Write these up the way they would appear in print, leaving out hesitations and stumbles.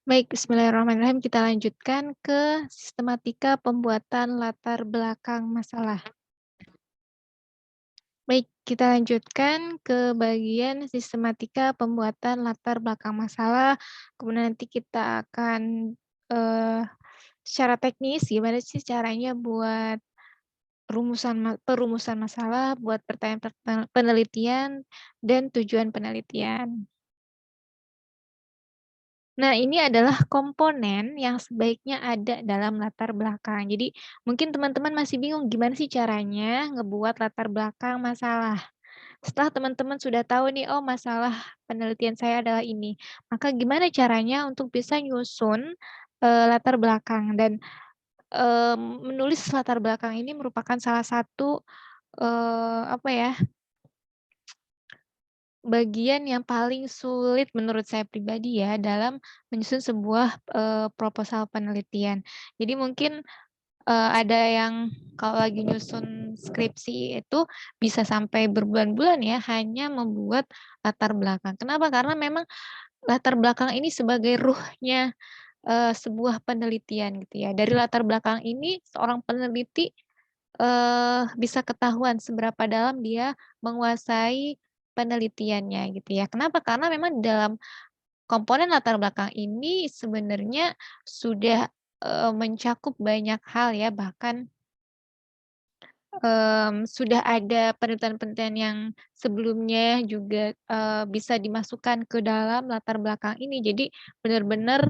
Baik, bismillahirrahmanirrahim. Kita lanjutkan ke sistematika pembuatan latar belakang masalah. Baik, kita lanjutkan ke bagian sistematika pembuatan latar belakang masalah. Kemudian nanti kita akan eh, secara teknis gimana sih caranya buat perumusan masalah, buat pertanyaan penelitian dan tujuan penelitian. Nah, ini adalah komponen yang sebaiknya ada dalam latar belakang. Jadi, mungkin teman-teman masih bingung gimana sih caranya ngebuat latar belakang masalah. Setelah teman-teman sudah tahu nih, oh masalah penelitian saya adalah ini. Maka gimana caranya untuk bisa nyusun latar belakang dan menulis latar belakang ini merupakan salah satu apa ya, bagian yang paling sulit menurut saya pribadi ya dalam menyusun sebuah, proposal penelitian. Jadi mungkin, ada yang kalau lagi nyusun skripsi itu bisa sampai berbulan-bulan ya hanya membuat latar belakang. Kenapa? Karena memang latar belakang ini sebagai ruhnya, sebuah penelitian gitu ya. Dari latar belakang ini seorang peneliti bisa ketahuan seberapa dalam dia menguasai penelitiannya gitu ya. Kenapa? Karena memang dalam komponen latar belakang ini sebenarnya sudah, mencakup banyak hal ya, bahkan, sudah ada penelitian-penelitian yang sebelumnya juga, bisa dimasukkan ke dalam latar belakang ini. Jadi benar-benar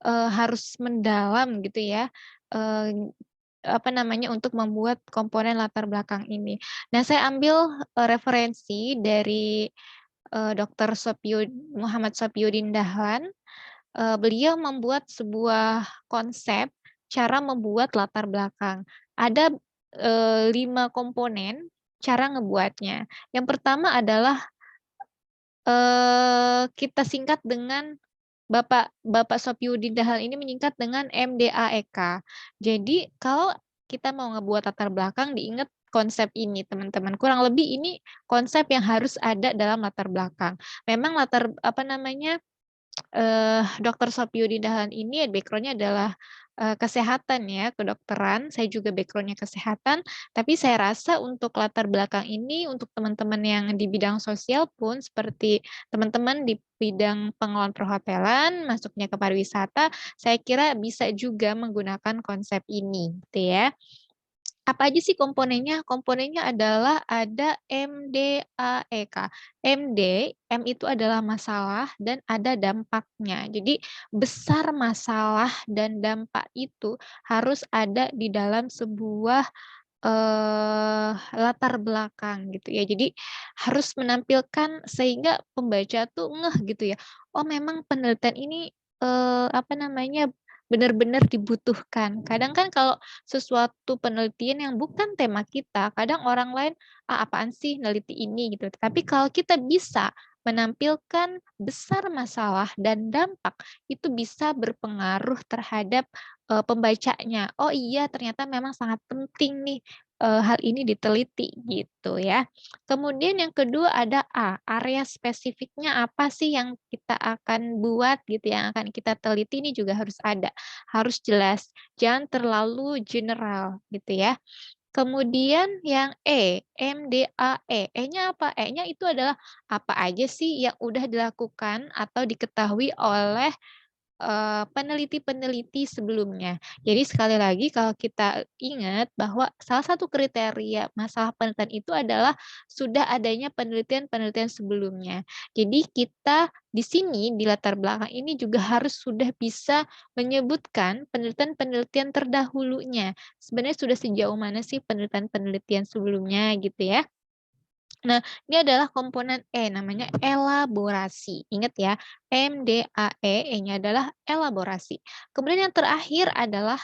harus mendalam gitu ya, eee, apa namanya, untuk membuat komponen latar belakang ini. Nah, saya ambil, referensi dari, Dokter Muhammad Sopyudin Dahlan, beliau membuat sebuah konsep cara membuat latar belakang. Ada, 5 komponen cara ngebuatnya. Yang pertama adalah kita singkat dengan Bapak Sopyudin Dahlan ini menyingkat dengan MDAEK. Jadi kalau kita mau ngebuat latar belakang diingat konsep ini teman-teman, kurang lebih ini konsep yang harus ada dalam latar belakang. Memang apa namanya, Dokter Sopyudin Dahlan ini background-nya adalah, kesehatan ya, kedokteran, saya juga background-nya kesehatan, tapi saya rasa untuk latar belakang ini, untuk teman-teman yang di bidang sosial pun seperti teman-teman di bidang pengelolaan perhotelan, masuknya ke pariwisata, saya kira bisa juga menggunakan konsep ini, gitu ya. Apa aja sih komponennya? Komponennya adalah ada MDAEK. M itu adalah masalah dan ada dampaknya. Jadi besar masalah dan dampak itu harus ada di dalam sebuah latar belakang gitu ya. Jadi harus menampilkan sehingga pembaca tuh ngeh gitu ya, oh memang penelitian ini, apa namanya, benar-benar dibutuhkan. Kadang kan kalau sesuatu penelitian yang bukan tema kita, kadang orang lain, "Ah, apaan sih neliti ini?" Gitu. Tapi kalau kita bisa menampilkan besar masalah dan dampak, itu bisa berpengaruh terhadap, pembacanya. Oh iya ternyata memang sangat penting nih hal ini diteliti gitu ya. Kemudian yang kedua ada area spesifiknya apa sih yang kita akan buat gitu, yang akan kita teliti ini juga harus ada, harus jelas, jangan terlalu general gitu ya. Kemudian yang MDAE, E-nya apa? E-nya itu adalah apa aja sih yang udah dilakukan atau diketahui oleh peneliti-peneliti sebelumnya. Jadi sekali lagi kalau kita ingat bahwa salah satu kriteria masalah penelitian itu adalah sudah adanya penelitian-penelitian sebelumnya. Jadi kita di sini di latar belakang ini juga harus sudah bisa menyebutkan penelitian-penelitian terdahulunya. Sebenarnya sudah sejauh mana sih penelitian-penelitian sebelumnya gitu ya. Nah, ini adalah komponen namanya elaborasi. Ingat ya, MDAE, E-nya adalah elaborasi. Kemudian yang terakhir adalah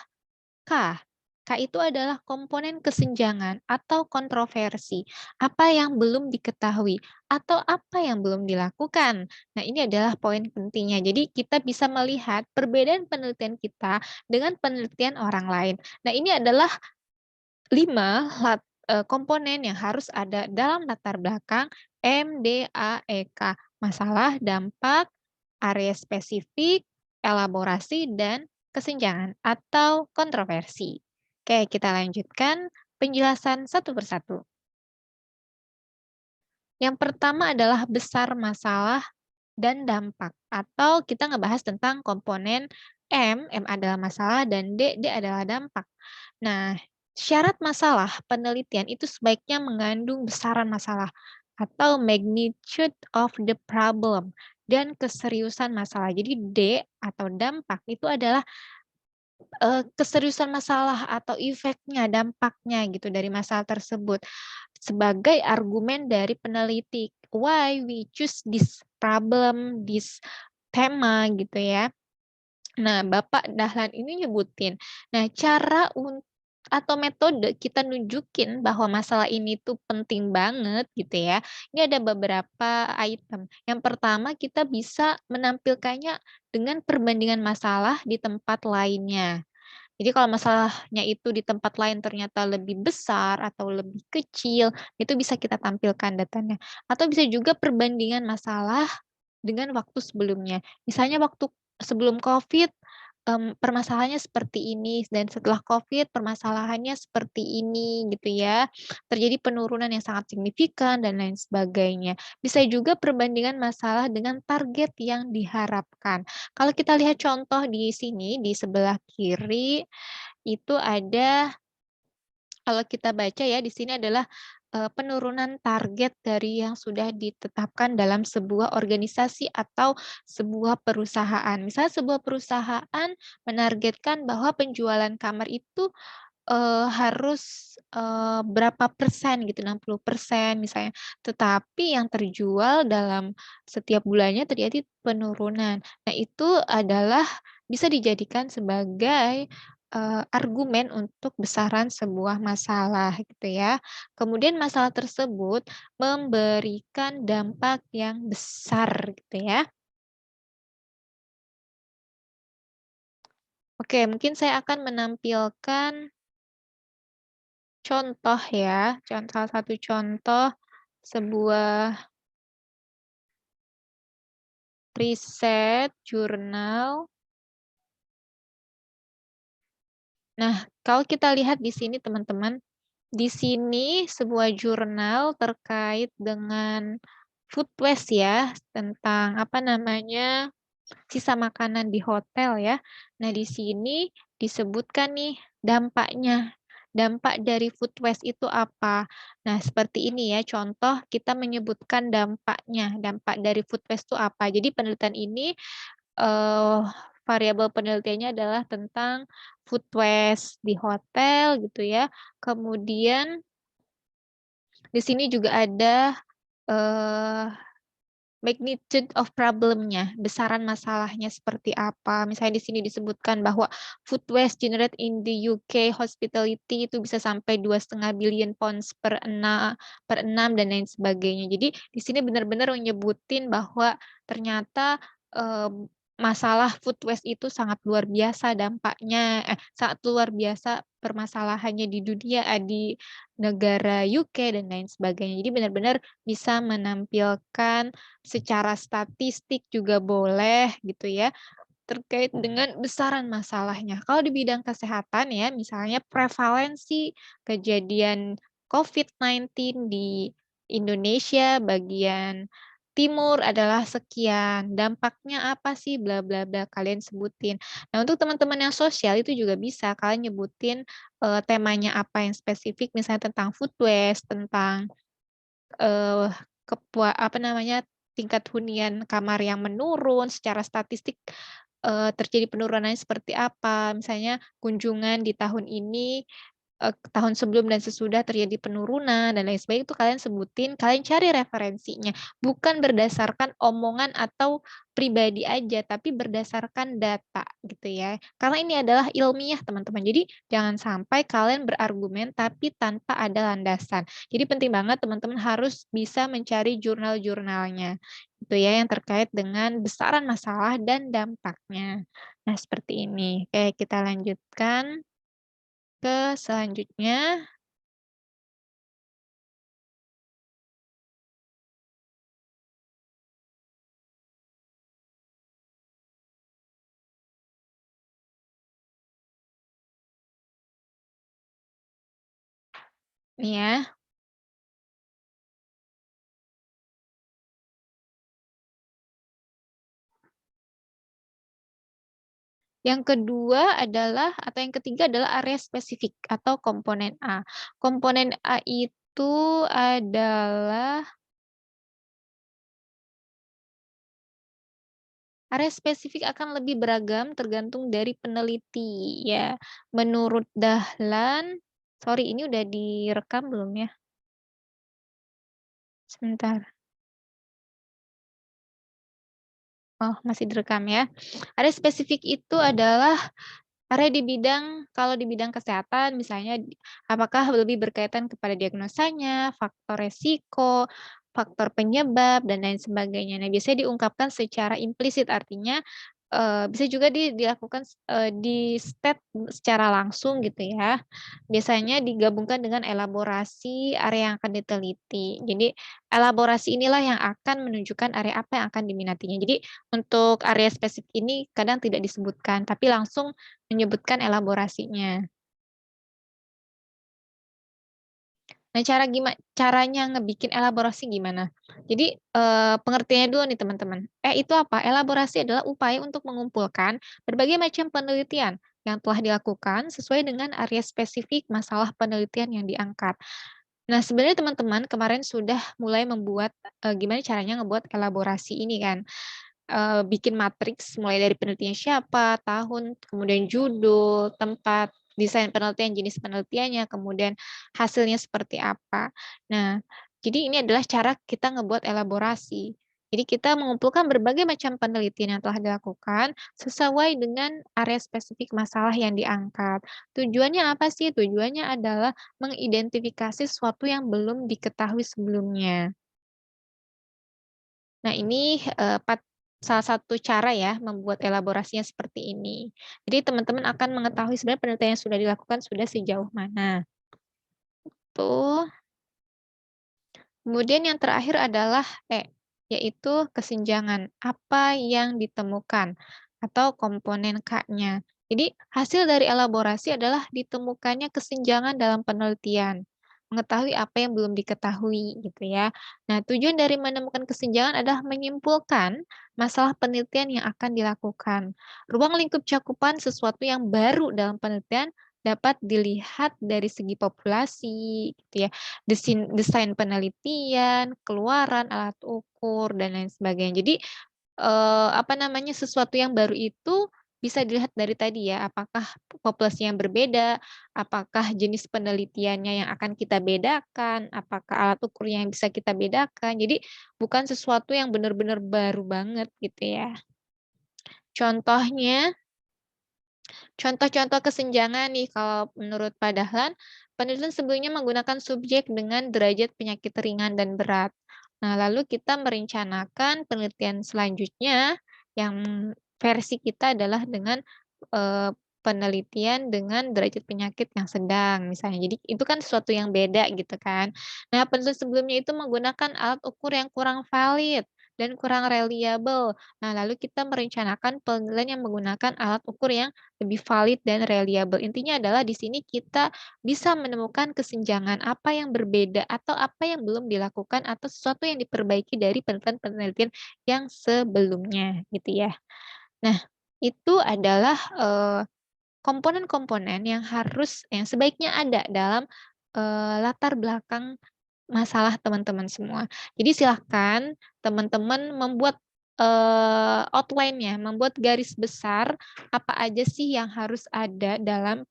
K. K itu adalah komponen kesenjangan atau kontroversi. Apa yang belum diketahui atau apa yang belum dilakukan. Nah, ini adalah poin pentingnya. Jadi, kita bisa melihat perbedaan penelitian kita dengan penelitian orang lain. Nah, ini adalah 5 komponen yang harus ada dalam latar belakang MDAEK, masalah, dampak, area spesifik, elaborasi, dan kesenjangan atau kontroversi. Oke, kita lanjutkan penjelasan satu persatu. Yang pertama adalah besar masalah dan dampak, atau kita ngebahas tentang komponen M adalah masalah, dan D adalah dampak. Nah, syarat masalah penelitian itu sebaiknya mengandung besaran masalah atau magnitude of the problem dan keseriusan masalah. Jadi D atau dampak itu adalah keseriusan masalah atau efeknya, dampaknya gitu dari masalah tersebut sebagai argumen dari peneliti. Why we choose this problem, this tema gitu ya. Nah, Bapak Dahlan ini nyebutin. Nah, cara atau metode kita nunjukin bahwa masalah ini tuh penting banget gitu ya. Ini ada beberapa item. Yang pertama, kita bisa menampilkannya dengan perbandingan masalah di tempat lainnya. Jadi kalau masalahnya itu di tempat lain ternyata lebih besar atau lebih kecil, itu bisa kita tampilkan datanya. Atau bisa juga perbandingan masalah dengan waktu sebelumnya. Misalnya waktu sebelum COVID, permasalahannya seperti ini, dan setelah COVID permasalahannya seperti ini gitu ya. Terjadi penurunan yang sangat signifikan dan lain sebagainya. Bisa juga perbandingan masalah dengan target yang diharapkan. Kalau kita lihat contoh di sini, di sebelah kiri, itu ada kalau kita baca ya, di sini adalah, penurunan target dari yang sudah ditetapkan dalam sebuah organisasi atau sebuah perusahaan. Misalnya sebuah perusahaan menargetkan bahwa penjualan kamar itu, harus, berapa persen gitu, 60% misalnya. Tetapi yang terjual dalam setiap bulannya terjadi penurunan. Nah, itu adalah bisa dijadikan sebagai, argumen untuk besaran sebuah masalah gitu ya. Kemudian masalah tersebut memberikan dampak yang besar gitu ya. Oke, mungkin saya akan menampilkan contoh ya, salah satu contoh sebuah riset jurnal. Nah, kalau kita lihat di sini teman-teman, di sini sebuah jurnal terkait dengan food waste ya, tentang apa namanya, sisa makanan di hotel ya. Nah, di sini disebutkan nih dampaknya. Dampak dari food waste itu apa? Nah, seperti ini ya, contoh kita menyebutkan dampaknya. Dampak dari food waste itu apa? Jadi penelitian ini eee, variabel penelitiannya adalah tentang food waste di hotel gitu ya. Kemudian di sini juga ada, eee magnitude of problem-nya, besaran masalahnya seperti apa. Misalnya di sini disebutkan bahwa food waste generate in the UK hospitality itu bisa sampai 2,5 billion pounds per enam dan lain sebagainya. Jadi di sini benar-benar nyebutin bahwa ternyata, masalah food waste itu sangat luar biasa dampaknya, sangat luar biasa permasalahannya di dunia, di negara UK dan lain sebagainya. Jadi benar-benar bisa menampilkan secara statistik juga boleh gitu ya, terkait dengan besaran masalahnya. Kalau di bidang kesehatan ya, misalnya prevalensi kejadian COVID-19 di Indonesia bagian timur adalah sekian, dampaknya apa sih bla bla bla, kalian sebutin. Nah, untuk teman-teman yang sosial itu juga bisa kalian nyebutin, temanya apa yang spesifik, misalnya tentang food waste, tentang Eee, apa namanya, tingkat hunian kamar yang menurun secara statistik, terjadi penurunannya seperti apa. Misalnya kunjungan di tahun ini, tahun sebelum dan sesudah terjadi penurunan dan lain sebagainya, itu kalian sebutin, kalian cari referensinya. Bukan berdasarkan omongan atau pribadi aja, tapi berdasarkan data gitu ya. Karena ini adalah ilmiah teman-teman, jadi jangan sampai kalian berargumen tapi tanpa ada landasan. Jadi penting banget teman-teman harus bisa mencari jurnal-jurnalnya, itu ya, yang terkait dengan besaran masalah dan dampaknya. Nah, seperti ini. Oke, kita lanjutkan ke selanjutnya. ya. Yang kedua adalah atau yang ketiga adalah area spesifik atau komponen A. Komponen A itu adalah area spesifik akan lebih beragam tergantung dari peneliti ya. Menurut Dahlan, sorry ini udah direkam belum ya? Sebentar. Oh, masih direkam ya. Area spesifik itu adalah area di bidang kalau di bidang kesehatan misalnya apakah lebih berkaitan kepada diagnosanya, faktor resiko, faktor penyebab, dan lain sebagainya. Nah, biasanya diungkapkan secara implisit artinya, bisa juga dilakukan di-state secara langsung gitu ya. Biasanya digabungkan dengan elaborasi area yang akan diteliti. Jadi, elaborasi inilah yang akan menunjukkan area apa yang akan diminatinya. Jadi, untuk area spesifik ini kadang tidak disebutkan, tapi langsung menyebutkan elaborasinya. Nah, caranya ngebikin elaborasi gimana? Jadi, pengertiannya dulu nih teman-teman. Itu apa? Elaborasi adalah upaya untuk mengumpulkan berbagai macam penelitian yang telah dilakukan sesuai dengan area spesifik masalah penelitian yang diangkat. Nah, sebenarnya teman-teman kemarin sudah mulai membuat, gimana caranya ngebuat elaborasi ini kan. Bikin matriks mulai dari penelitiannya siapa, tahun, kemudian judul, tempat, desain penelitian, jenis penelitiannya, kemudian hasilnya seperti apa. Nah, jadi ini adalah cara kita ngebuat elaborasi. Jadi kita mengumpulkan berbagai macam penelitian yang telah dilakukan sesuai dengan area spesifik masalah yang diangkat. Tujuannya apa sih? Tujuannya adalah mengidentifikasi sesuatu yang belum diketahui sebelumnya. Nah ini, salah satu cara ya membuat elaborasinya seperti ini. Jadi teman-teman akan mengetahui sebenarnya penelitian yang sudah dilakukan sudah sejauh mana, tuh. Kemudian yang terakhir adalah yaitu kesenjangan. Apa yang ditemukan atau komponen K-nya. Jadi hasil dari elaborasi adalah ditemukannya kesenjangan dalam penelitian. Mengetahui apa yang belum diketahui gitu ya. Nah, tujuan dari menemukan kesenjangan adalah menyimpulkan masalah penelitian yang akan dilakukan. Ruang lingkup cakupan sesuatu yang baru dalam penelitian dapat dilihat dari segi populasi gitu ya, desain penelitian, keluaran alat ukur, dan lain sebagainya. Jadi, apa namanya, sesuatu yang baru itu bisa dilihat dari tadi ya, apakah populasi yang berbeda, apakah jenis penelitiannya yang akan kita bedakan, apakah alat ukurnya yang bisa kita bedakan. Jadi bukan sesuatu yang benar-benar baru banget gitu ya. Contohnya Contoh-contoh kesenjangan nih kalau menurut Pak Dahlan, penelitian sebelumnya menggunakan subjek dengan derajat penyakit ringan dan berat. Nah, lalu kita merencanakan penelitian selanjutnya yang versi kita adalah dengan eh, penelitian dengan derajat penyakit yang sedang misalnya. Jadi itu kan sesuatu yang beda gitu kan. Nah, penelitian sebelumnya itu menggunakan alat ukur yang kurang valid dan kurang reliable. Nah, lalu kita merencanakan penelitian yang menggunakan alat ukur yang lebih valid dan reliable. Intinya adalah di sini kita bisa menemukan kesenjangan apa yang berbeda atau apa yang belum dilakukan atau sesuatu yang diperbaiki dari penelitian-penelitian yang sebelumnya gitu ya. Nah, itu adalah komponen-komponen yang sebaiknya ada dalam latar belakang masalah teman-teman semua. Jadi silahkan teman-teman membuat, outline-nya, membuat garis besar apa aja sih yang harus ada dalam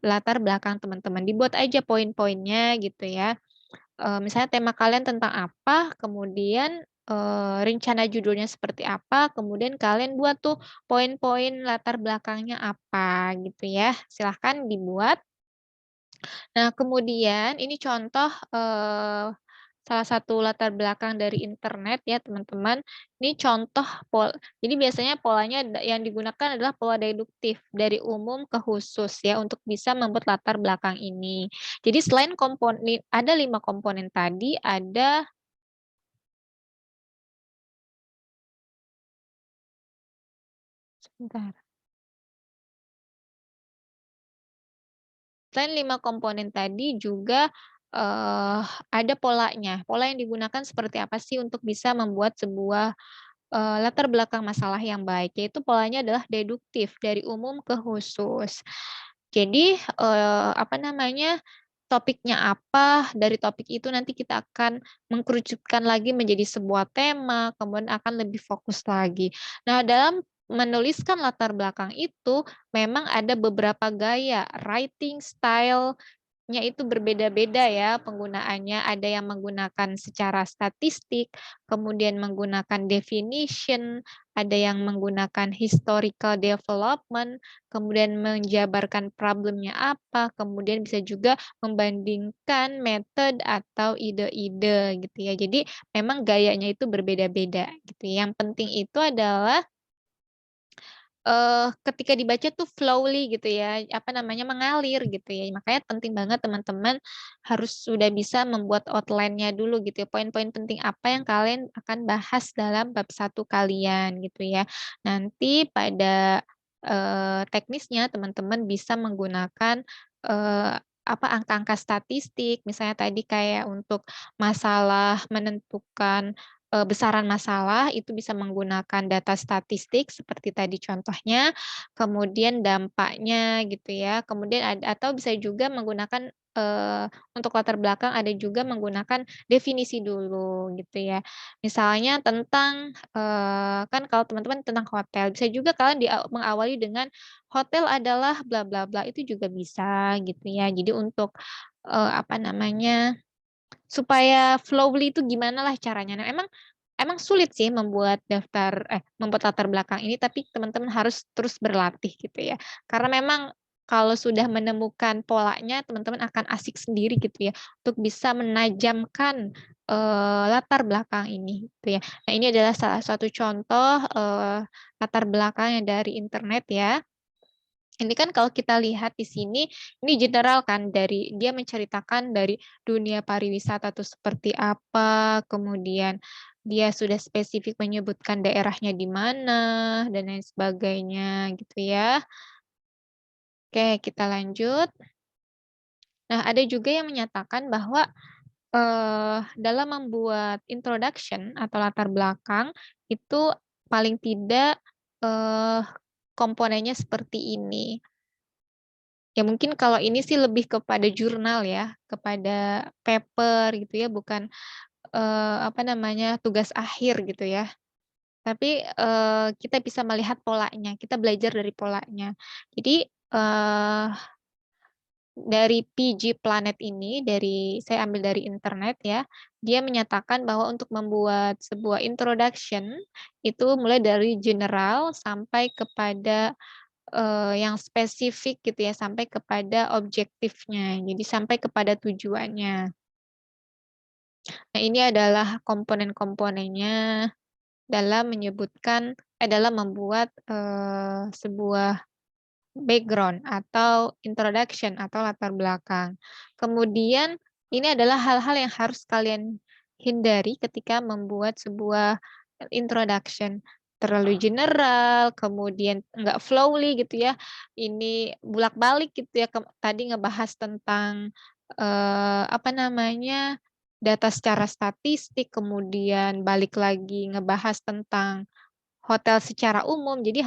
latar belakang teman-teman. Dibuat aja poin-poinnya gitu ya. Misalnya tema kalian tentang apa, kemudian, rencana judulnya seperti apa, kemudian kalian buat tuh poin-poin latar belakangnya apa gitu ya. Silahkan dibuat. Nah, kemudian ini contoh, salah satu latar belakang dari internet ya, teman-teman. Ini contoh jadi biasanya polanya yang digunakan adalah pola deduktif, dari umum ke khusus ya, untuk bisa membuat latar belakang ini. Jadi selain ada 5 komponen tadi, ada sebentar. Selain 5 komponen tadi juga, ada polanya. Pola yang digunakan seperti apa sih untuk bisa membuat sebuah, latar belakang masalah yang baik, yaitu polanya adalah deduktif, dari umum ke khusus. Jadi, apa namanya, topiknya apa, dari topik itu nanti kita akan mengkerucutkan lagi menjadi sebuah tema, kemudian akan lebih fokus lagi. Nah, dalam menuliskan latar belakang itu memang ada beberapa gaya writing style-nya itu berbeda-beda ya penggunaannya. Ada yang menggunakan secara statistik, kemudian menggunakan definition, ada yang menggunakan historical development, kemudian menjabarkan problemnya apa, kemudian bisa juga membandingkan metode atau ide-ide gitu ya. Jadi memang gayanya itu berbeda-beda gitu ya. Yang penting itu adalah ketika dibaca tuh flowly gitu ya, apa namanya, mengalir gitu ya. Makanya penting banget teman-teman harus sudah bisa membuat outline-nya dulu gitu ya, poin-poin penting apa yang kalian akan bahas dalam bab satu kalian gitu ya. Nanti pada, teknisnya teman-teman bisa menggunakan, apa, angka-angka statistik, misalnya tadi kayak untuk masalah menentukan besaran masalah itu bisa menggunakan data statistik seperti tadi contohnya, kemudian dampaknya gitu ya, kemudian atau bisa juga menggunakan, untuk latar belakang ada juga menggunakan definisi dulu gitu ya. Misalnya tentang, kan kalau teman-teman tentang hotel, bisa juga kalian mengawali dengan, "Hotel adalah bla bla bla," itu juga bisa gitu ya. Jadi untuk, apa namanya, supaya flowly itu gimana lah caranya. Nah, emang emang sulit sih membuat latar belakang ini, tapi teman-teman harus terus berlatih gitu ya. Karena memang kalau sudah menemukan polanya, teman-teman akan asik sendiri gitu ya, untuk bisa menajamkan, latar belakang ini gitu ya. Nah, ini adalah salah satu contoh, latar belakang yang dari internet ya. Ini kan kalau kita lihat di sini, ini general kan dari dia menceritakan dari dunia pariwisata tuh seperti apa, kemudian dia sudah spesifik menyebutkan daerahnya di mana, dan lain sebagainya gitu ya. Oke, kita lanjut. Nah, ada juga yang menyatakan bahwa, dalam membuat introduction atau latar belakang, itu paling tidak, eee, komponennya seperti ini. Ya mungkin kalau ini sih lebih kepada jurnal ya, kepada paper gitu ya, bukan, apa namanya, tugas akhir gitu ya. Tapi, kita bisa melihat polanya, kita belajar dari polanya. Jadi, dari PG Planet ini, saya ambil dari internet ya, dia menyatakan bahwa untuk membuat sebuah introduction, itu mulai dari general sampai kepada yang spesifik gitu ya, sampai kepada objektifnya, jadi sampai kepada tujuannya. Nah, ini adalah komponen-komponennya dalam membuat, sebuah background atau introduction atau latar belakang. Kemudian ini adalah hal-hal yang harus kalian hindari ketika membuat sebuah introduction. Terlalu general, kemudian nggak flowly gitu ya. Ini bolak-balik gitu ya, tadi ngebahas tentang, apa namanya, data secara statistik, kemudian balik lagi ngebahas tentang hotel secara umum, jadi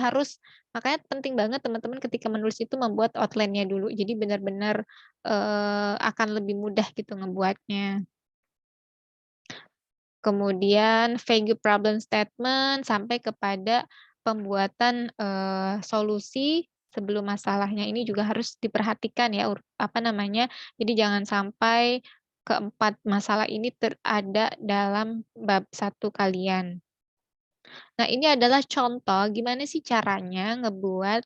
makanya penting banget teman-teman ketika menulis itu membuat outline-nya dulu. Jadi benar-benar, akan lebih mudah gitu ngebuatnya. Kemudian vague problem statement sampai kepada pembuatan, solusi sebelum masalahnya ini juga harus diperhatikan ya, apa namanya, jadi jangan sampai keempat masalah ini ada dalam bab satu kalian. Nah, ini adalah contoh gimana sih caranya ngebuat,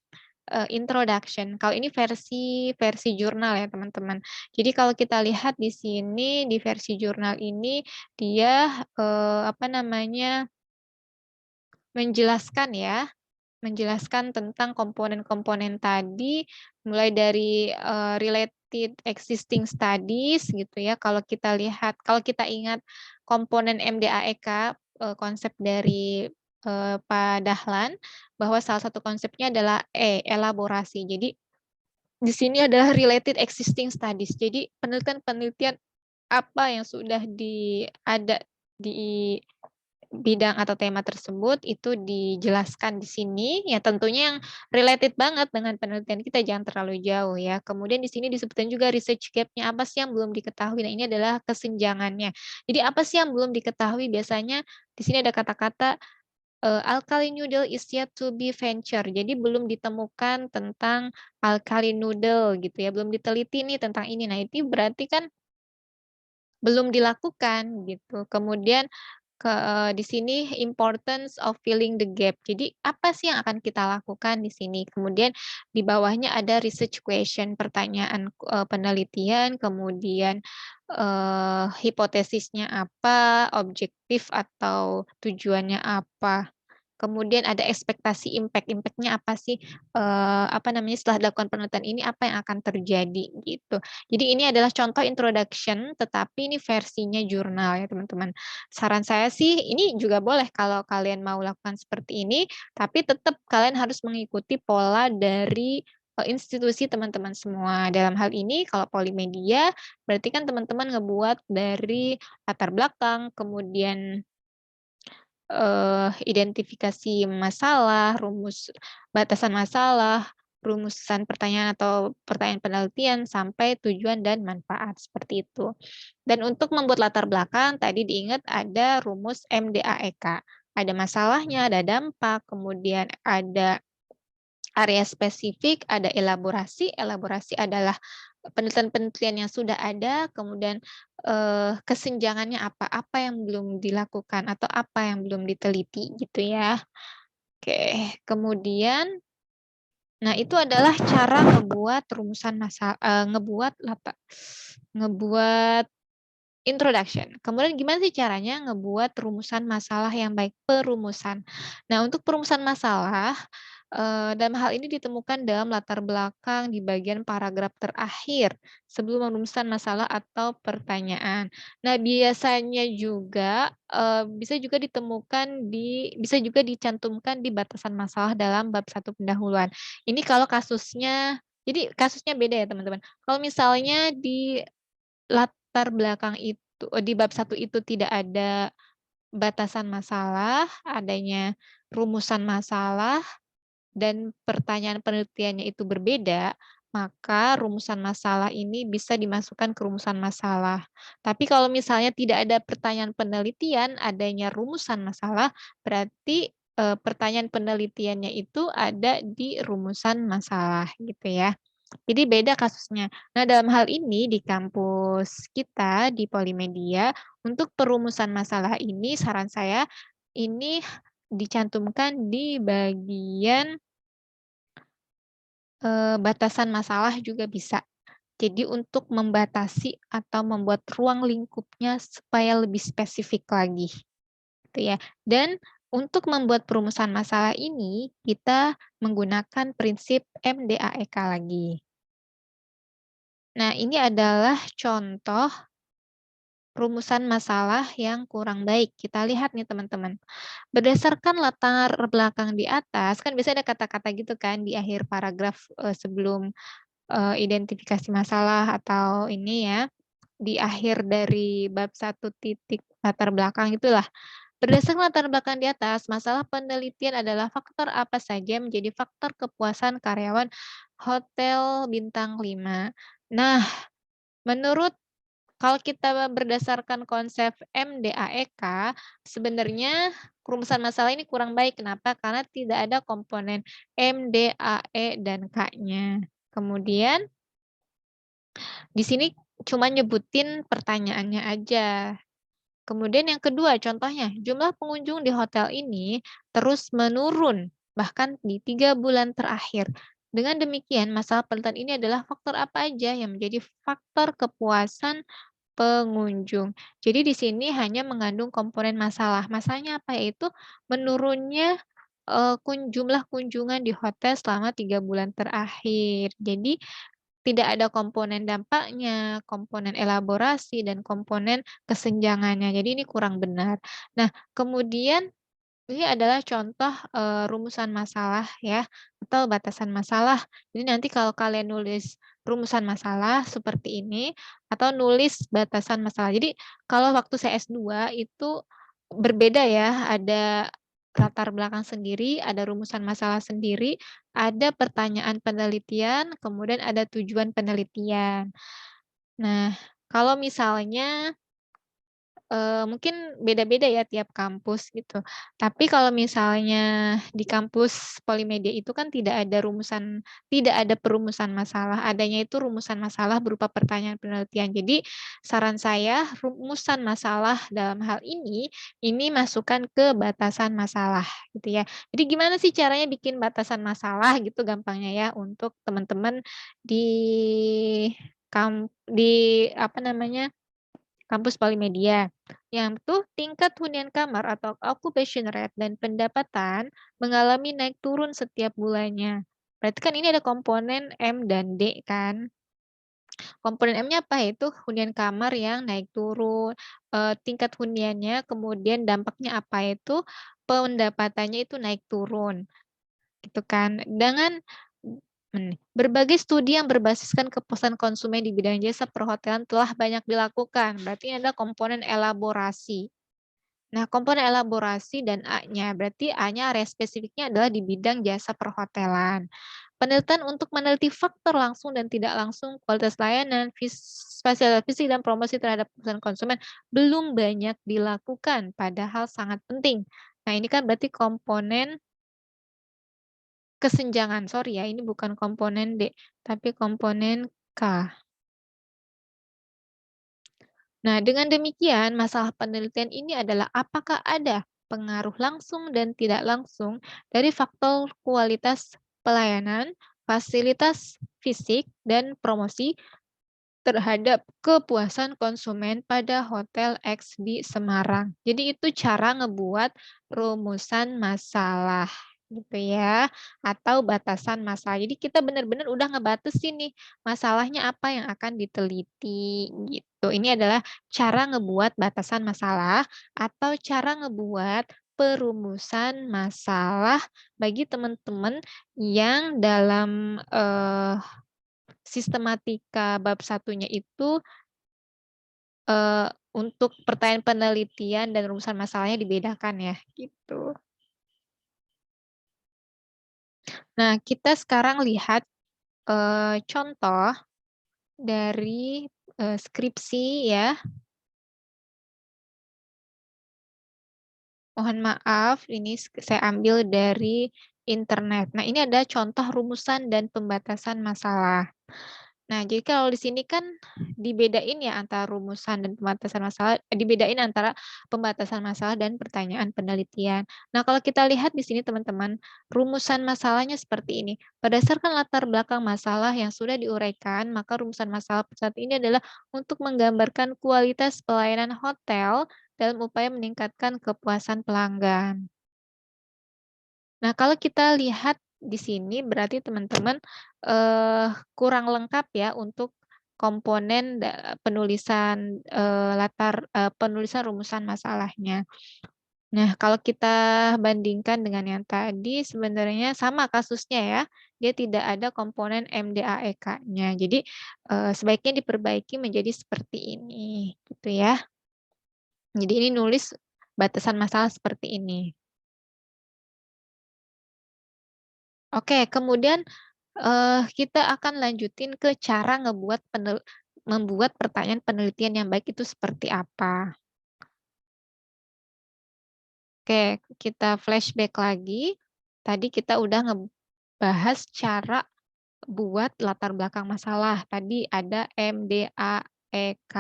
introduction. Kalau ini versi versi jurnal ya, teman-teman. Jadi kalau kita lihat di sini, di versi jurnal ini, dia, apa namanya, menjelaskan ya, menjelaskan tentang komponen-komponen tadi, mulai dari, related existing studies gitu ya, kalau kita ingat komponen MDAEK, konsep dari, Pak Dahlan, bahwa salah satu konsepnya adalah elaborasi. Jadi di sini adalah related existing studies. Jadi penelitian-penelitian apa yang sudah ada di bidang atau tema tersebut itu dijelaskan di sini, ya tentunya yang related banget dengan penelitian kita, jangan terlalu jauh ya. Kemudian di sini disebutkan juga research gap-nya, apa sih yang belum diketahui. Nah, ini adalah kesenjangannya. Jadi apa sih yang belum diketahui? Biasanya di sini ada kata-kata alkali noodle is yet to be venture. Jadi belum ditemukan tentang alkali noodle gitu ya, belum diteliti nih tentang ini. Nah, itu berarti kan belum dilakukan gitu. Kemudian di sini importance of filling the gap. Jadi apa sih yang akan kita lakukan di sini? Kemudian di bawahnya ada research question, pertanyaan penelitian, kemudian hipotesisnya apa, objektif atau tujuannya apa. Kemudian ada ekspektasi impact-nya apa sih, apa namanya, setelah dilakukan penelitian ini apa yang akan terjadi gitu. Jadi ini adalah contoh introduction, tetapi ini versinya jurnal ya teman-teman. Saran saya sih ini juga boleh kalau kalian mau lakukan seperti ini, tapi tetap kalian harus mengikuti pola dari institusi teman-teman semua. Dalam hal ini kalau Polimedia, berarti kan teman-teman ngebuat dari latar belakang, kemudian identifikasi masalah, batasan masalah, rumusan pertanyaan atau pertanyaan penelitian, sampai tujuan dan manfaat, seperti itu. Dan untuk membuat latar belakang, tadi diingat ada rumus MDAEK. Ada masalahnya, ada dampak, kemudian ada area spesifik, ada elaborasi. Elaborasi adalah penelitian-penelitian yang sudah ada, kemudian kesenjangannya apa yang belum dilakukan atau apa yang belum diteliti gitu ya. Oke, kemudian nah itu adalah cara ngebuat rumusan ngebuat introduction. Kemudian gimana sih caranya ngebuat rumusan masalah yang baik, perumusan. Nah, untuk perumusan masalah, dalam hal ini ditemukan dalam latar belakang di bagian paragraf terakhir sebelum merumuskan masalah atau pertanyaan. Nah, biasanya juga bisa juga dicantumkan di batasan masalah dalam bab 1 pendahuluan. Ini kalau jadi kasusnya beda ya teman-teman. Kalau misalnya di latar belakang itu di bab 1 itu tidak ada batasan masalah, adanya rumusan masalah, dan pertanyaan penelitiannya itu berbeda, maka rumusan masalah ini bisa dimasukkan ke rumusan masalah. Tapi kalau misalnya tidak ada pertanyaan penelitian, adanya rumusan masalah, berarti pertanyaan penelitiannya itu ada di rumusan masalah gitu ya. Jadi beda kasusnya. Nah, dalam hal ini di kampus kita di Polimedia, untuk perumusan masalah ini saran saya ini dicantumkan di bagian batasan masalah juga bisa. Jadi untuk membatasi atau membuat ruang lingkupnya supaya lebih spesifik lagi, gitu ya. Dan untuk membuat perumusan masalah ini, kita menggunakan prinsip MDAEK lagi. Nah, ini adalah contoh rumusan masalah yang kurang baik. Kita lihat nih teman-teman. Berdasarkan latar belakang di atas, kan biasanya ada kata-kata gitu kan di akhir paragraf sebelum identifikasi masalah atau ini ya, di akhir dari bab 1 titik latar belakang itulah. Berdasarkan latar belakang di atas, masalah penelitian adalah faktor apa saja yang menjadi faktor kepuasan karyawan hotel bintang 5. Nah, menurut kalau kita berdasarkan konsep MDAEK, sebenarnya rumusan masalah ini kurang baik. Kenapa? Karena tidak ada komponen M, D, A, E, dan K-nya. Kemudian di sini cuma nyebutin pertanyaannya aja. Kemudian yang kedua, contohnya, jumlah pengunjung di hotel ini terus menurun, bahkan di 3 bulan terakhir. Dengan demikian, masalah penelitian ini adalah faktor apa aja yang menjadi faktor kepuasan pengunjung. Jadi di sini hanya mengandung komponen masalah. Masalahnya apa? Yaitu menurunnya jumlah kunjungan di hotel selama 3 bulan terakhir. Jadi tidak ada komponen dampaknya, komponen elaborasi, dan komponen kesenjangannya. Jadi ini kurang benar. Nah, kemudian ini adalah contoh rumusan masalah ya, atau batasan masalah. Jadi nanti kalau kalian nulis rumusan masalah seperti ini, atau nulis batasan masalah. Jadi kalau waktu saya S2 itu berbeda ya, ada latar belakang sendiri, ada rumusan masalah sendiri, ada pertanyaan penelitian, kemudian ada tujuan penelitian. Nah, kalau misalnya mungkin beda-beda ya tiap kampus gitu. Tapi kalau misalnya di kampus Polimedia itu kan tidak ada perumusan masalah, adanya itu rumusan masalah berupa pertanyaan penelitian. Jadi saran saya rumusan masalah dalam hal ini masukkan ke batasan masalah gitu ya. Jadi gimana sih caranya bikin batasan masalah gitu gampangnya ya untuk teman-teman di di apa namanya, kampus Polimedia. Yang tuh tingkat hunian kamar atau occupation rate dan pendapatan mengalami naik turun setiap bulannya. Berarti kan ini ada komponen M dan D kan. Komponen M-nya apa? Yaitu hunian kamar yang naik turun, tingkat huniannya, kemudian dampaknya apa? Yaitu pendapatannya itu naik turun. Gitu kan. Dengan berbagai studi yang berbasiskan kepuasan konsumen di bidang jasa perhotelan telah banyak dilakukan. Berarti ini adalah komponen elaborasi. Nah, komponen elaborasi dan A-nya, berarti A-nya area spesifiknya adalah di bidang jasa perhotelan. Penelitian untuk meneliti faktor langsung dan tidak langsung kualitas layanan, spasial fisik dan promosi terhadap kepuasan konsumen belum banyak dilakukan, padahal sangat penting. Nah, ini kan berarti komponen kesenjangan, sorry ya, ini bukan komponen D, tapi komponen K. Nah, dengan demikian, masalah penelitian ini adalah apakah ada pengaruh langsung dan tidak langsung dari faktor kualitas pelayanan, fasilitas fisik, dan promosi terhadap kepuasan konsumen pada Hotel X di Semarang. Jadi itu cara ngebuat rumusan masalah gitu ya, atau batasan masalah. Jadi kita benar-benar udah ngebatasin nih masalahnya apa yang akan diteliti gitu. Ini adalah cara ngebuat batasan masalah atau cara ngebuat perumusan masalah bagi teman-teman yang dalam sistematika bab satunya itu, untuk pertanyaan penelitian dan rumusan masalahnya dibedakan ya, gitu. Nah, kita sekarang lihat, contoh dari, skripsi ya. Mohon maaf, ini saya ambil dari internet. Nah, ini ada contoh rumusan dan pembatasan masalah. Nah, jadi kalau di sini kan dibedain ya antara rumusan dan pembatasan masalah, dibedain antara pembatasan masalah dan pertanyaan penelitian. Nah, kalau kita lihat di sini teman-teman, rumusan masalahnya seperti ini. Berdasarkan latar belakang masalah yang sudah diuraikan, maka rumusan masalah saat ini adalah untuk menggambarkan kualitas pelayanan hotel dalam upaya meningkatkan kepuasan pelanggan. Nah, kalau kita lihat di sini berarti teman-teman, kurang lengkap ya untuk komponen penulisan, penulisan rumusan masalahnya. Nah, kalau kita bandingkan dengan yang tadi sebenarnya sama kasusnya ya, dia tidak ada komponen MDAEK-nya. Jadi, sebaiknya diperbaiki menjadi seperti ini, gitu ya. Jadi ini nulis batasan masalah seperti ini. Oke, kemudian, kita akan lanjutin ke cara membuat pertanyaan penelitian yang baik itu seperti apa. Oke, kita flashback lagi. Tadi kita udah ngebahas cara buat latar belakang masalah. Tadi ada MDAEK.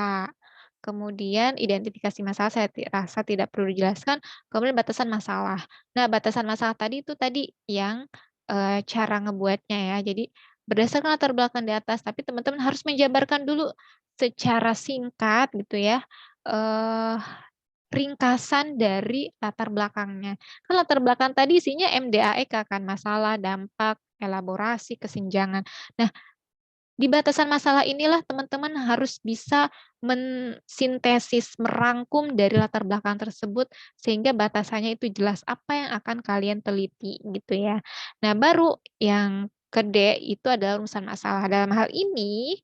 Kemudian identifikasi masalah saya rasa tidak perlu dijelaskan, kemudian batasan masalah. Nah, batasan masalah tadi itu tadi yang, cara ngebuatnya ya. Jadi berdasarkan latar belakang di atas, tapi teman-teman harus menjabarkan dulu secara singkat gitu ya, eee, ringkasan dari latar belakangnya. Kan latar belakang tadi isinya MDAEK kan, masalah, dampak, elaborasi, kesenjangan. Nah, Di batasan masalah inilah teman-teman harus bisa mensintesis, merangkum dari latar belakang tersebut sehingga batasannya itu jelas apa yang akan kalian teliti gitu ya. Nah, baru yang ke-D itu adalah rumusan masalah. Dalam hal ini,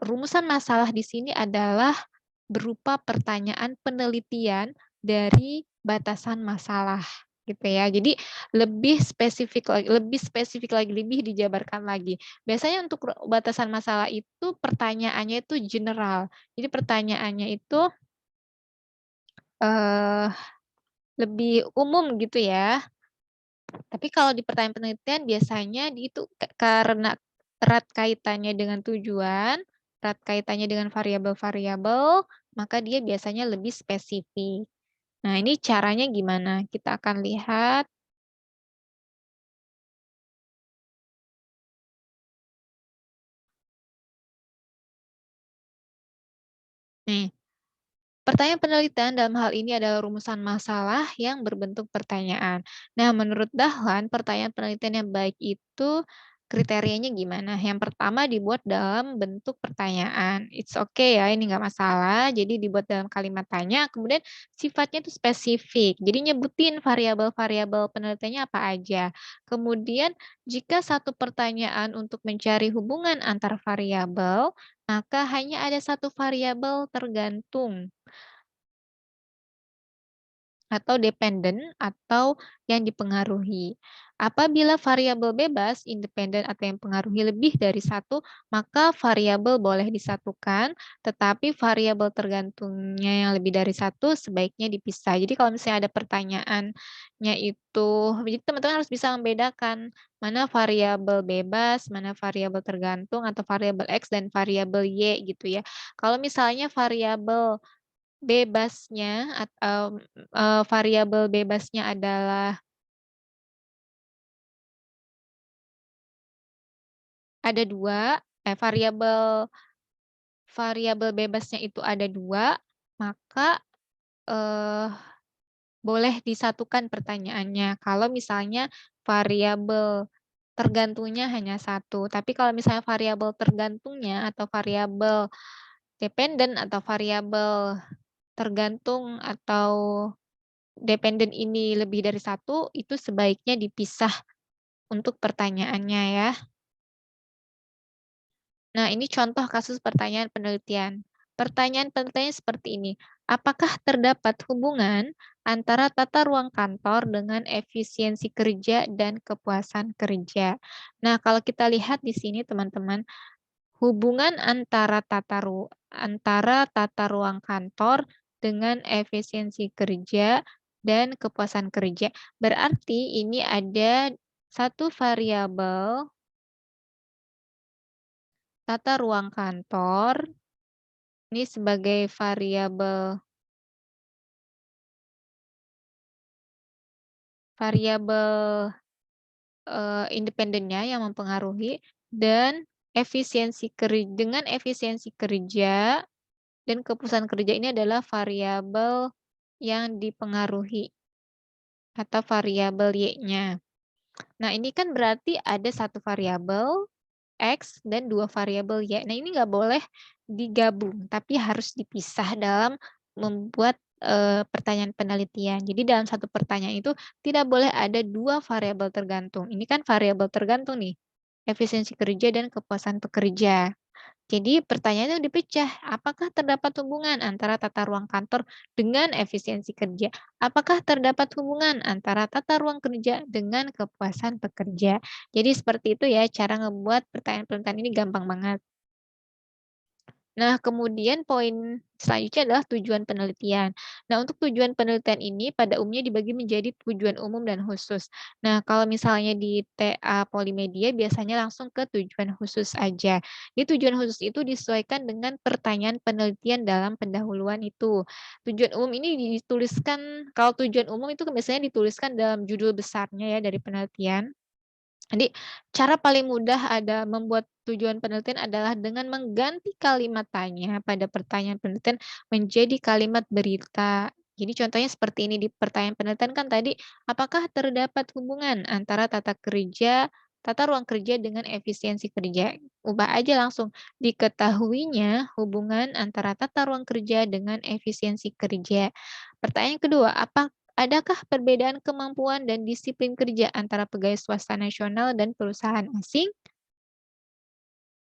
rumusan masalah di sini adalah berupa pertanyaan penelitian dari batasan masalah gitu ya. Jadi lebih spesifik lagi, lebih dijabarkan lagi. Biasanya untuk batasan masalah itu pertanyaannya itu general. Jadi pertanyaannya itu eh, lebih umum gitu ya. Tapi kalau di pertanyaan penelitian biasanya itu karena erat kaitannya dengan tujuan, erat kaitannya dengan variabel-variabel, maka dia biasanya lebih spesifik. Nah, ini caranya gimana? Kita akan lihat. Nih, pertanyaan penelitian dalam hal ini adalah rumusan masalah yang berbentuk pertanyaan. Nah, menurut Dahlan, pertanyaan penelitian yang baik itu kriterianya gimana? Yang pertama dibuat dalam bentuk pertanyaan. It's okay ya, ini nggak masalah. Jadi dibuat dalam kalimat tanya, kemudian sifatnya itu spesifik. Jadi nyebutin variabel-variabel penelitiannya apa aja. Kemudian jika satu pertanyaan untuk mencari hubungan antar variabel, maka hanya ada satu variabel tergantung atau dependen atau yang dipengaruhi. Apabila variabel bebas, independen atau yang pengaruhi lebih dari satu, maka variabel boleh disatukan, tetapi variabel tergantungnya yang lebih dari satu sebaiknya dipisah. Jadi kalau misalnya ada pertanyaannya itu, jadi teman-teman harus bisa membedakan mana variabel bebas, mana variabel tergantung, atau variabel X dan variabel Y gitu ya. Kalau misalnya variabel bebasnya atau variabel bebasnya adalah ada 2, variabel variabel bebasnya itu ada 2, maka eh, boleh disatukan pertanyaannya. Kalau misalnya variabel tergantungnya hanya satu, tapi kalau misalnya variabel tergantungnya atau variabel dependen atau variabel tergantung atau dependen ini lebih dari satu, itu sebaiknya dipisah untuk pertanyaannya ya. Nah, ini contoh kasus pertanyaan penelitian. Pertanyaan penelitiannya seperti ini. Apakah terdapat hubungan antara tata ruang kantor dengan efisiensi kerja dan kepuasan kerja? Nah, kalau kita lihat di sini teman-teman, hubungan antara tata ruang kantor dengan efisiensi kerja dan kepuasan kerja. Berarti ini ada satu variabel tata ruang kantor ini sebagai variabel variabel independennya yang mempengaruhi dan dengan efisiensi kerja dan kepuasan kerja ini adalah variabel yang dipengaruhi atau variabel Y-nya. Nah, ini kan berarti ada satu variabel X dan 2 variabel Y. Nah, ini nggak boleh digabung, tapi harus dipisah dalam membuat pertanyaan penelitian. Jadi dalam satu pertanyaan itu tidak boleh ada 2 variabel tergantung. Ini kan variabel tergantung nih, efisiensi kerja dan kepuasan pekerja. Jadi pertanyaannya dipecah, apakah terdapat hubungan antara tata ruang kantor dengan efisiensi kerja? Apakah terdapat hubungan antara tata ruang kerja dengan kepuasan pekerja? Jadi seperti itu ya cara ngebuat pertanyaan penelitian ini gampang banget. Nah, kemudian poin selanjutnya adalah tujuan penelitian. Nah, untuk tujuan penelitian ini pada umumnya dibagi menjadi tujuan umum dan khusus. Nah, kalau misalnya di TA Polimedia biasanya langsung ke tujuan khusus aja. Di tujuan khusus itu disesuaikan dengan pertanyaan penelitian dalam pendahuluan itu. Tujuan umum ini dituliskan, kalau tujuan umum itu biasanya dituliskan dalam judul besarnya ya dari penelitian. Jadi, cara paling mudah ada membuat tujuan penelitian adalah dengan mengganti kalimat tanya pada pertanyaan penelitian menjadi kalimat berita. Jadi contohnya seperti ini di pertanyaan penelitian kan tadi, apakah terdapat hubungan antara tata kerja tata ruang kerja dengan efisiensi kerja. Ubah aja langsung, diketahuinya hubungan antara tata ruang kerja dengan efisiensi kerja. Pertanyaan kedua, adakah perbedaan kemampuan dan disiplin kerja antara pegawai swasta nasional dan perusahaan asing?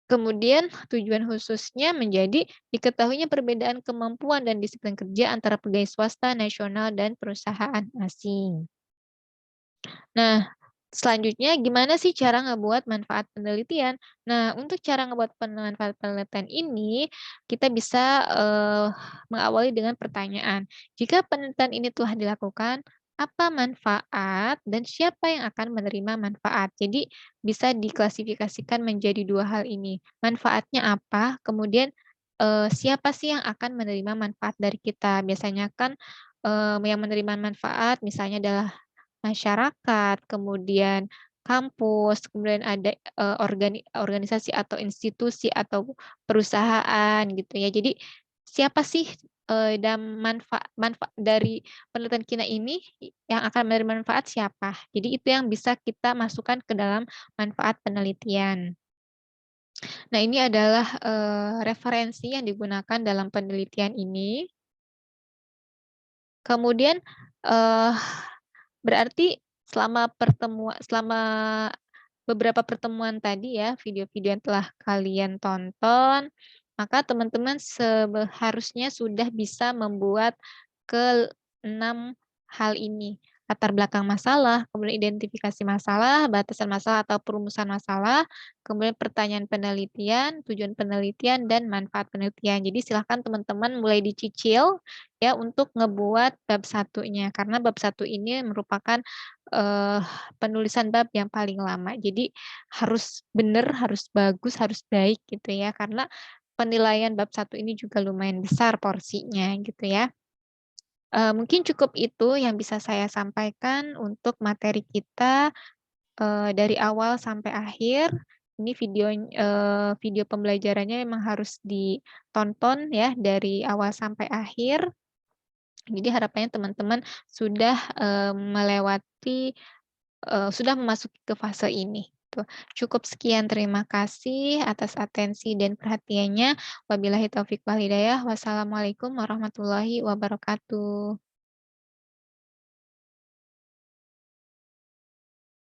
Kemudian tujuan khususnya menjadi diketahuinya perbedaan kemampuan dan disiplin kerja antara pegawai swasta nasional dan perusahaan asing. Nah, selanjutnya gimana sih cara ngebuat manfaat penelitian? Nah, untuk cara ngebuat manfaat penelitian ini, kita bisa, mengawali dengan pertanyaan, "Jika penelitian ini telah dilakukan, apa manfaat dan siapa yang akan menerima manfaat?" Jadi, bisa diklasifikasikan menjadi 2 hal ini, manfaatnya apa, kemudian, siapa sih yang akan menerima manfaat dari kita. Biasanya kan, yang menerima manfaat misalnya adalah masyarakat, kemudian kampus, kemudian ada, organisasi atau institusi atau perusahaan gitu ya. Jadi siapa sih, dan manfaat dari penelitian kita ini yang akan menerima manfaat siapa? Jadi itu yang bisa kita masukkan ke dalam manfaat penelitian. Nah ini adalah, referensi yang digunakan dalam penelitian ini. Kemudian, eee, berarti selama beberapa pertemuan tadi ya, video-video yang telah kalian tonton, maka teman-teman seharusnya sudah bisa membuat ke-6 hal ini. Latar belakang masalah, kemudian identifikasi masalah, batasan masalah atau perumusan masalah, kemudian pertanyaan penelitian, tujuan penelitian, dan manfaat penelitian. Jadi silahkan teman-teman mulai dicicil ya untuk ngebuat bab satunya, karena bab satu ini merupakan, eee, penulisan bab yang paling lama. Jadi harus benar, harus bagus, harus baik gitu ya, karena penilaian bab satu ini juga lumayan besar porsinya gitu ya. Mungkin cukup itu yang bisa saya sampaikan untuk materi kita, dari awal sampai akhir. Ini video pembelajarannya memang harus ditonton ya dari awal sampai akhir. Jadi harapannya teman-teman sudah, sudah memasuki ke fase ini, tuh. Cukup sekian, terima kasih atas atensi dan perhatiannya. Wabillahi taufik wal hidayah. Wassalamualaikum warahmatullahi wabarakatuh.